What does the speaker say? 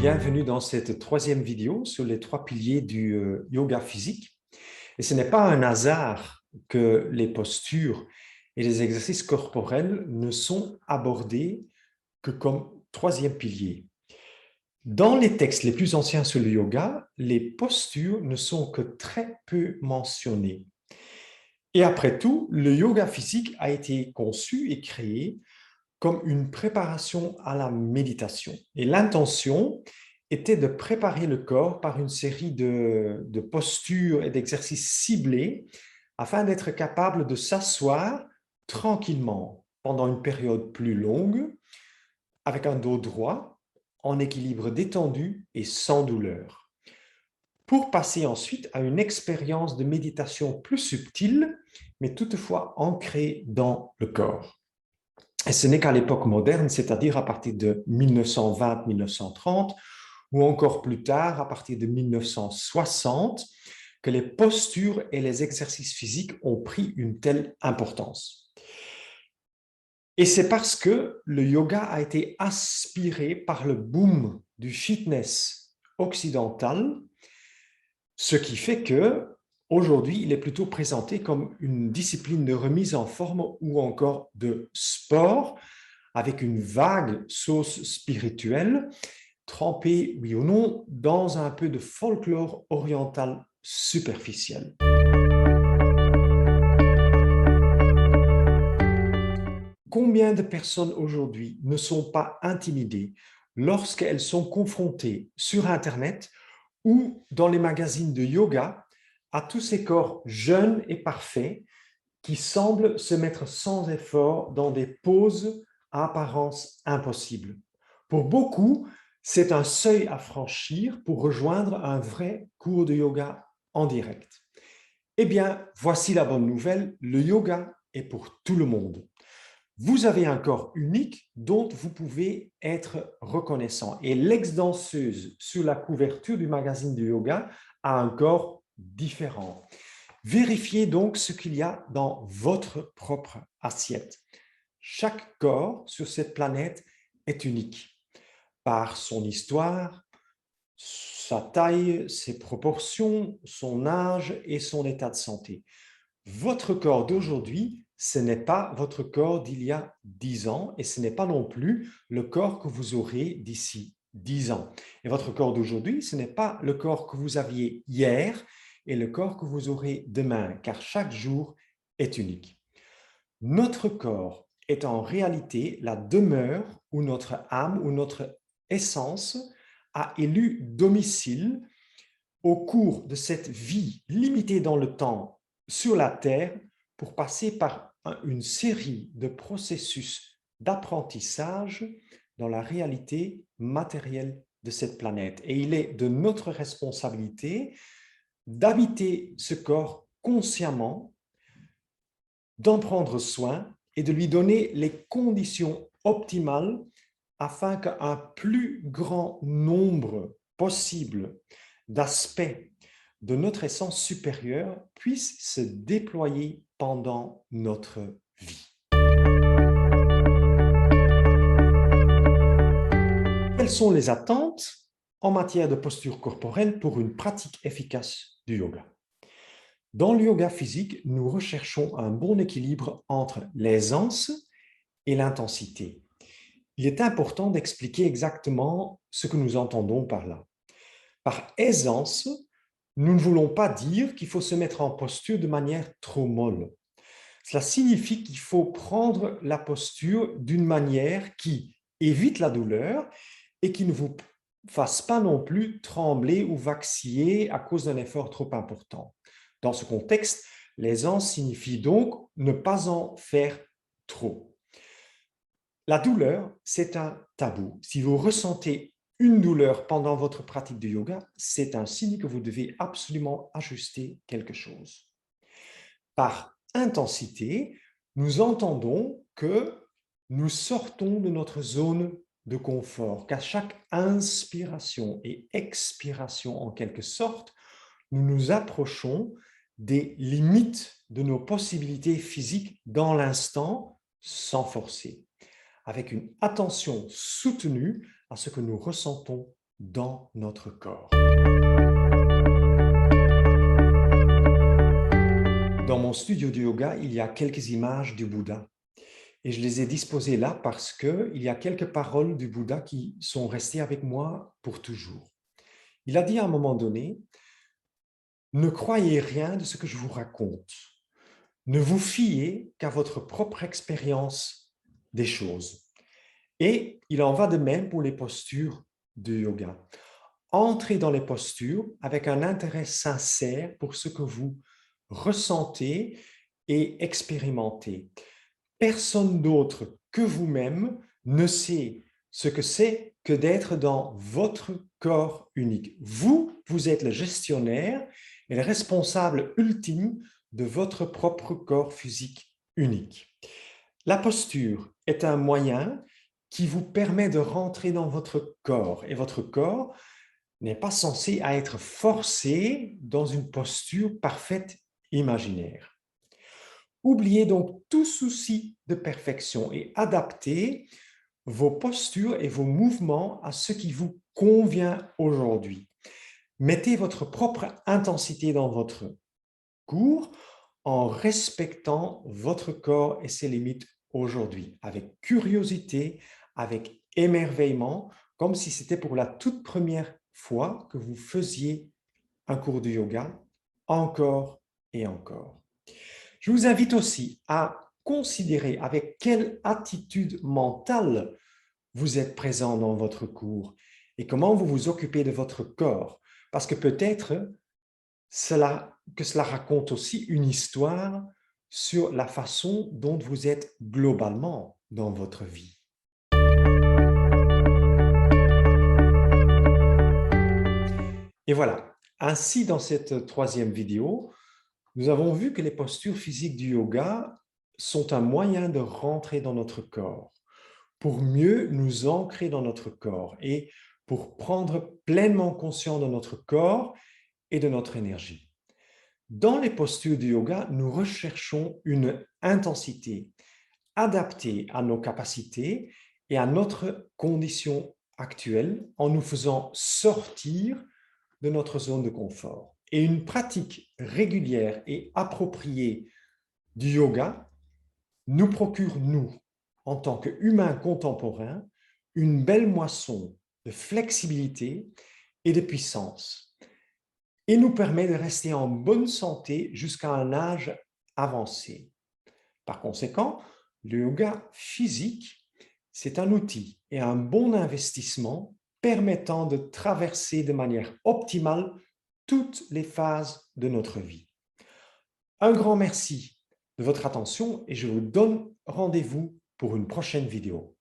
Bienvenue dans cette troisième vidéo sur les trois piliers du yoga physique. Et ce n'est pas un hasard que les postures et les exercices corporels ne sont abordés que comme troisième pilier. Dans les textes les plus anciens sur le yoga, les postures ne sont que très peu mentionnées. Et après tout, le yoga physique a été conçu et créé comme une préparation à la méditation. Et l'intention était de préparer le corps par une série de postures et d'exercices ciblés afin d'être capable de s'asseoir tranquillement pendant une période plus longue avec un dos droit, en équilibre détendu et sans douleur, pour passer ensuite à une expérience de méditation plus subtile, mais toutefois ancrée dans le corps. Et ce n'est qu'à l'époque moderne, c'est-à-dire à partir de 1920-1930, ou encore plus tard, à partir de 1960, que les postures et les exercices physiques ont pris une telle importance. Et c'est parce que le yoga a été aspiré par le boom du fitness occidental, ce qui fait que aujourd'hui, il est plutôt présenté comme une discipline de remise en forme ou encore de sport, avec une vague sauce spirituelle, trempée, oui ou non, dans un peu de folklore oriental superficiel. Combien de personnes aujourd'hui ne sont pas intimidées lorsqu'elles sont confrontées sur Internet ou dans les magazines de yoga à tous ces corps jeunes et parfaits qui semblent se mettre sans effort dans des poses à apparence impossible. Pour beaucoup, c'est un seuil à franchir pour rejoindre un vrai cours de yoga en direct. Eh bien, voici la bonne nouvelle, le yoga est pour tout le monde. Vous avez un corps unique dont vous pouvez être reconnaissant. Et l'ex-danseuse sur la couverture du magazine de yoga a un corps différent. Vérifiez donc ce qu'il y a dans votre propre assiette. Chaque corps sur cette planète est unique par son histoire, sa taille, ses proportions, son âge et son état de santé. Votre corps d'aujourd'hui, ce n'est pas votre corps d'il y a 10 ans et ce n'est pas non plus le corps que vous aurez d'ici 10 ans. Et votre corps d'aujourd'hui, ce n'est pas le corps que vous aviez hier et le corps que vous aurez demain, car chaque jour est unique. Notre corps est en réalité la demeure où notre âme, où notre essence a élu domicile au cours de cette vie limitée dans le temps sur la Terre pour passer par une série de processus d'apprentissage dans la réalité matérielle de cette planète. Et il est de notre responsabilité d'habiter ce corps consciemment, d'en prendre soin et de lui donner les conditions optimales afin qu'un plus grand nombre possible d'aspects de notre essence supérieure puissent se déployer pendant notre vie. Quelles sont les attentes en matière de posture corporelle pour une pratique efficace du yoga? Dans le yoga physique, nous recherchons un bon équilibre entre l'aisance et l'intensité. Il est important d'expliquer exactement ce que nous entendons par là. Par aisance, nous ne voulons pas dire qu'il faut se mettre en posture de manière trop molle. Cela signifie qu'il faut prendre la posture d'une manière qui évite la douleur et qui ne vous fasse pas non plus trembler ou vaciller à cause d'un effort trop important. Dans ce contexte, l'aisance signifie donc ne pas en faire trop. La douleur, c'est un tabou. Si vous ressentez une douleur pendant votre pratique de yoga, c'est un signe que vous devez absolument ajuster quelque chose. Par intensité, nous entendons que nous sortons de notre zone de confort, qu'à chaque inspiration et expiration, en quelque sorte, nous nous approchons des limites de nos possibilités physiques dans l'instant, sans forcer, avec une attention soutenue à ce que nous ressentons dans notre corps. Dans mon studio de yoga, il y a quelques images du Bouddha et je les ai disposées là parce qu'il y a quelques paroles du Bouddha qui sont restées avec moi pour toujours. Il a dit à un moment donné, « Ne croyez rien de ce que je vous raconte. Ne vous fiez qu'à votre propre expérience des choses. » Et il en va de même pour les postures de yoga. Entrez dans les postures avec un intérêt sincère pour ce que vous ressentez et expérimentez. Personne d'autre que vous-même ne sait ce que c'est que d'être dans votre corps unique. Vous, vous êtes le gestionnaire et le responsable ultime de votre propre corps physique unique. La posture est un moyen qui vous permet de rentrer dans votre corps et votre corps n'est pas censé être forcé dans une posture parfaite imaginaire. Oubliez donc tout souci de perfection et adaptez vos postures et vos mouvements à ce qui vous convient aujourd'hui. Mettez votre propre intensité dans votre cours en respectant votre corps et ses limites aujourd'hui, avec curiosité, avec émerveillement, comme si c'était pour la toute première fois que vous faisiez un cours de yoga, encore et encore. Je vous invite aussi à considérer avec quelle attitude mentale vous êtes présent dans votre cours et comment vous vous occupez de votre corps. Parce que peut-être que cela raconte aussi une histoire sur la façon dont vous êtes globalement dans votre vie. Et voilà, ainsi dans cette troisième vidéo, nous avons vu que les postures physiques du yoga sont un moyen de rentrer dans notre corps, pour mieux nous ancrer dans notre corps et pour prendre pleinement conscience de notre corps et de notre énergie. Dans les postures du yoga, nous recherchons une intensité adaptée à nos capacités et à notre condition actuelle en nous faisant sortir de notre zone de confort. Et une pratique régulière et appropriée du yoga nous procure, nous, en tant qu'humains contemporains, une belle moisson de flexibilité et de puissance et nous permet de rester en bonne santé jusqu'à un âge avancé. Par conséquent, le yoga physique, c'est un outil et un bon investissement permettant de traverser de manière optimale toutes les phases de notre vie. Un grand merci de votre attention et je vous donne rendez-vous pour une prochaine vidéo.